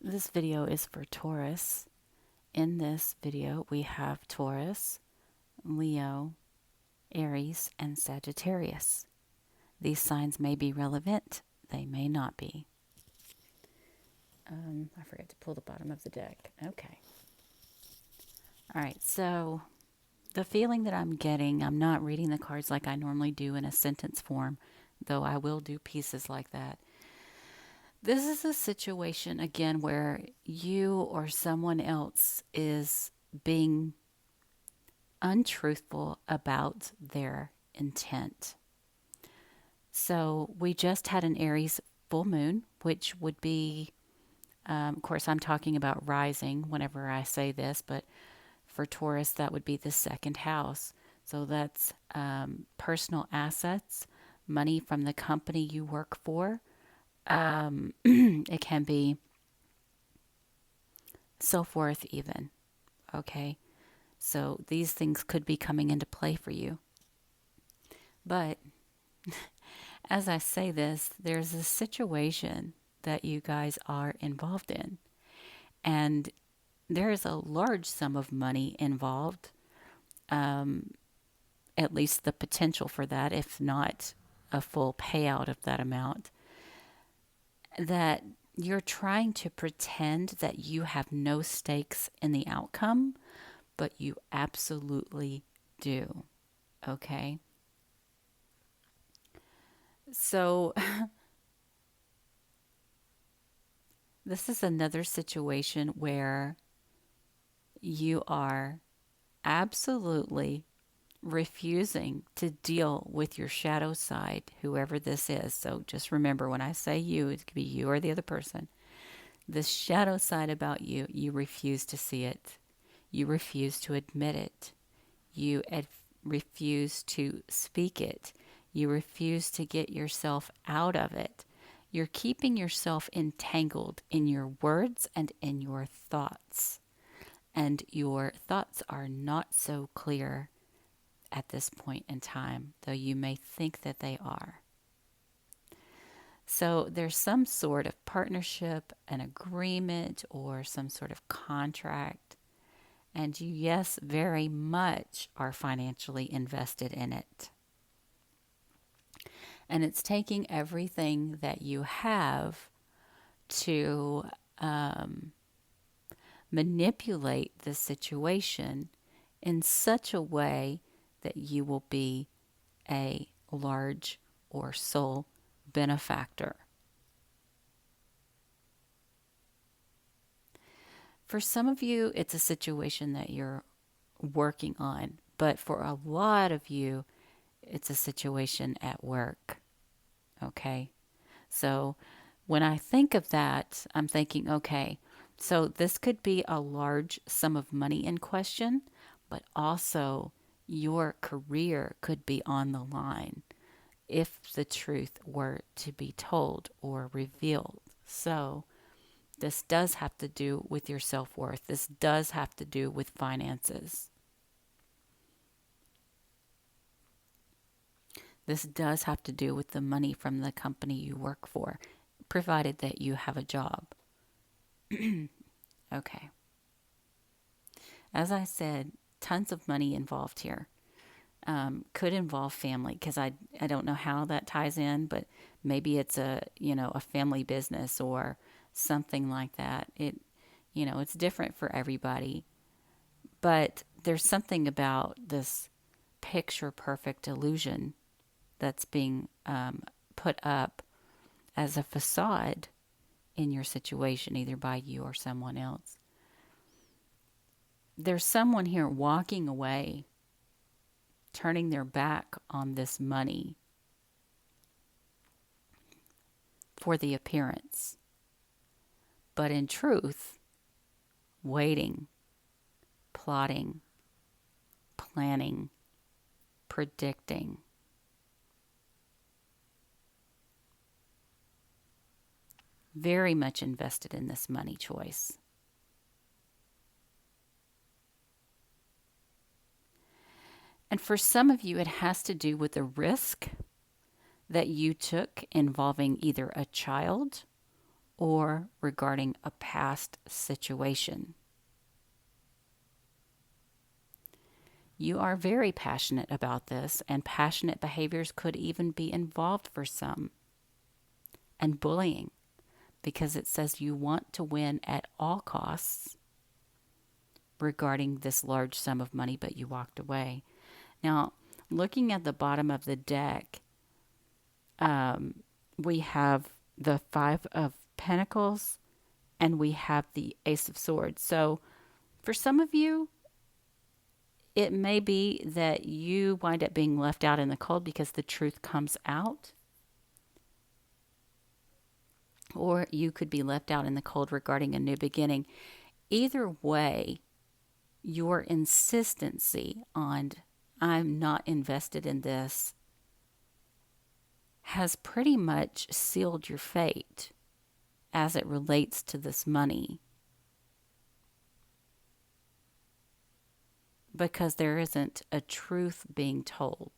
This video is for Taurus. In this video, we have Taurus, Leo, Aries, and Sagittarius. These signs may be relevant, they may not be. I forgot to pull the bottom of the deck. Okay. All right, so the feeling that I'm getting, I'm not reading the cards like I normally do in a sentence form, though I will do pieces like that. This is a situation, again, where you or someone else is being untruthful about their intent. So we just had an Aries full moon, which would be, of course, I'm talking about rising whenever I say this, but for Taurus, that would be the second house. So that's personal assets, money from the company you work for. It can be self-worth even. Okay. So these things could be coming into play for you. But as I say this, there's a situation that you guys are involved in. And there is a large sum of money involved, at least the potential for that, if not a full payout of that amount, that you're trying to pretend that you have no stakes in the outcome, but you absolutely do. Okay? So, this is another situation where you are absolutely refusing to deal with your shadow side, whoever this is. So just remember, when I say you, it could be you or the other person. This shadow side about you, you refuse to see it. You refuse to admit it. You refuse to speak it. You refuse to get yourself out of it. You're keeping yourself entangled in your words and in your thoughts. And your thoughts are not so clear at this point in time, though you may think that they are. So there's some sort of partnership, an agreement, or some sort of contract. And you, yes, very much are financially invested in it. And it's taking everything that you have to manipulate the situation in such a way that you will be a large or sole benefactor. For some of you, it's a situation that you're working on, but for a lot of you, it's a situation at work. Okay? So when I think of that, I'm thinking, okay, so this could be a large sum of money in question, but also your career could be on the line if the truth were to be told or revealed. So this does have to do with your self-worth. This does have to do with finances. This does have to do with the money from the company you work for, provided that you have a job. Okay. As I said, tons of money involved here. Could involve family, because I don't know how that ties in, but maybe it's a family business or something like that. It's different for everybody, but there's something about this picture perfect illusion that's being put up as a facade in your situation, either by you or someone else. There's someone here walking away, turning their back on this money for the appearance, but in truth, waiting, plotting, planning, predicting. Very much invested in this money choice. And for some of you, it has to do with a risk that you took involving either a child or regarding a past situation. You are very passionate about this, and passionate behaviors could even be involved for some. And bullying, because it says you want to win at all costs regarding this large sum of money, but you walked away. Now, looking at the bottom of the deck, we have the Five of Pentacles and we have the Ace of Swords. So, for some of you, it may be that you wind up being left out in the cold because the truth comes out. Or you could be left out in the cold regarding a new beginning. Either way, your insistency on, I'm not invested in this, has pretty much sealed your fate as it relates to this money. Because there isn't a truth being told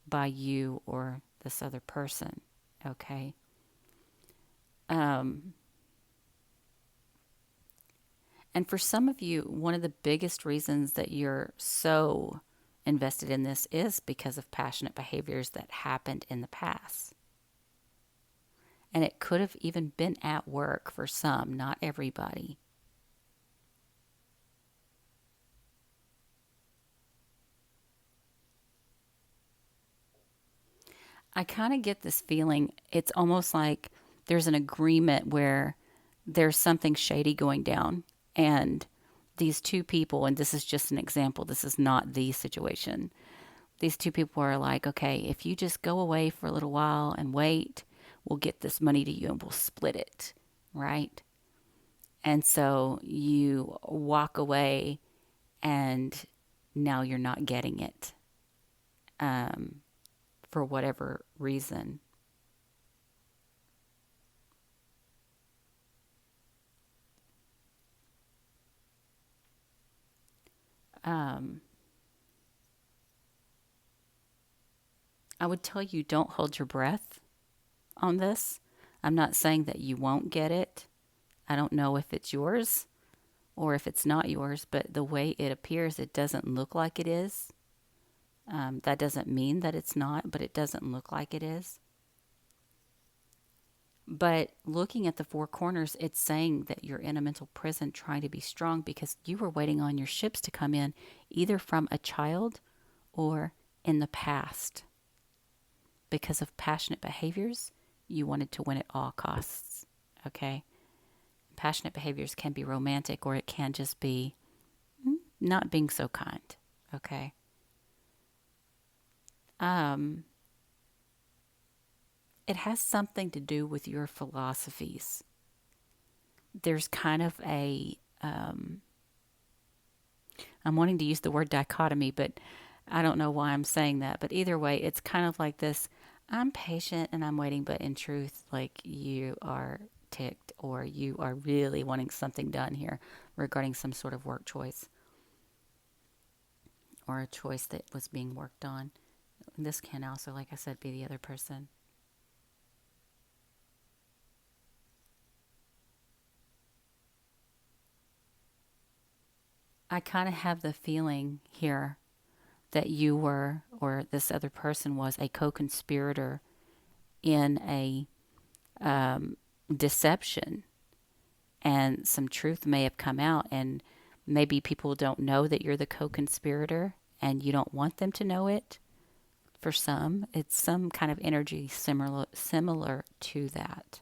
by you or this other person, okay? And for some of you, one of the biggest reasons that you're so invested in this is because of passionate behaviors that happened in the past. And it could have even been at work for some, not everybody. I kind of get this feeling, it's almost like there's an agreement where there's something shady going down, and these two people, and this is just an example, this is not the situation. These two people are like, okay, if you just go away for a little while and wait, we'll get this money to you and we'll split it, right? And so you walk away and now you're not getting it for whatever reason. I would tell you, don't hold your breath on this. I'm not saying that you won't get it. I don't know if it's yours or if it's not yours, but the way it appears, it doesn't look like it is. That doesn't mean that it's not, but it doesn't look like it is. But looking at the four corners, it's saying that you're in a mental prison trying to be strong because you were waiting on your ships to come in, either from a child or in the past. Because of passionate behaviors, you wanted to win at all costs. Okay? Passionate behaviors can be romantic, or it can just be not being so kind. Okay? It has something to do with your philosophies. There's kind of a, I'm wanting to use the word dichotomy, but I don't know why I'm saying that. But either way, it's kind of like this, I'm patient and I'm waiting, but in truth, like you are ticked or you are really wanting something done here regarding some sort of work choice or a choice that was being worked on. This can also, like I said, be the other person. I kind of have the feeling here that you were, or this other person was, a co-conspirator in a deception, and some truth may have come out, and maybe people don't know that you're the co-conspirator and you don't want them to know it. For some, it's some kind of energy similar to that.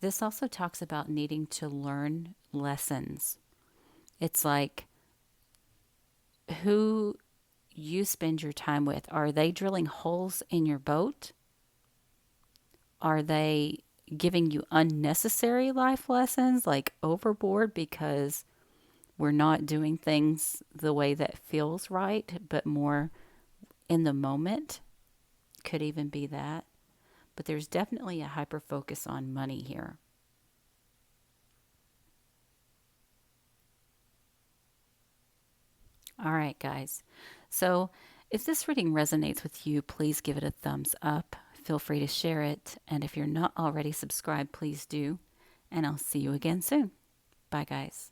This also talks about needing to learn lessons. It's like who you spend your time with. Are they drilling holes in your boat? Are they giving you unnecessary life lessons, like overboard because we're not doing things the way that feels right, but more in the moment? Could even be that. But there's definitely a hyper focus on money here. All right, guys. So If this reading resonates with you, please give it a thumbs up. Feel free to share it. And if you're not already subscribed, please do. And I'll see you again soon. Bye, guys.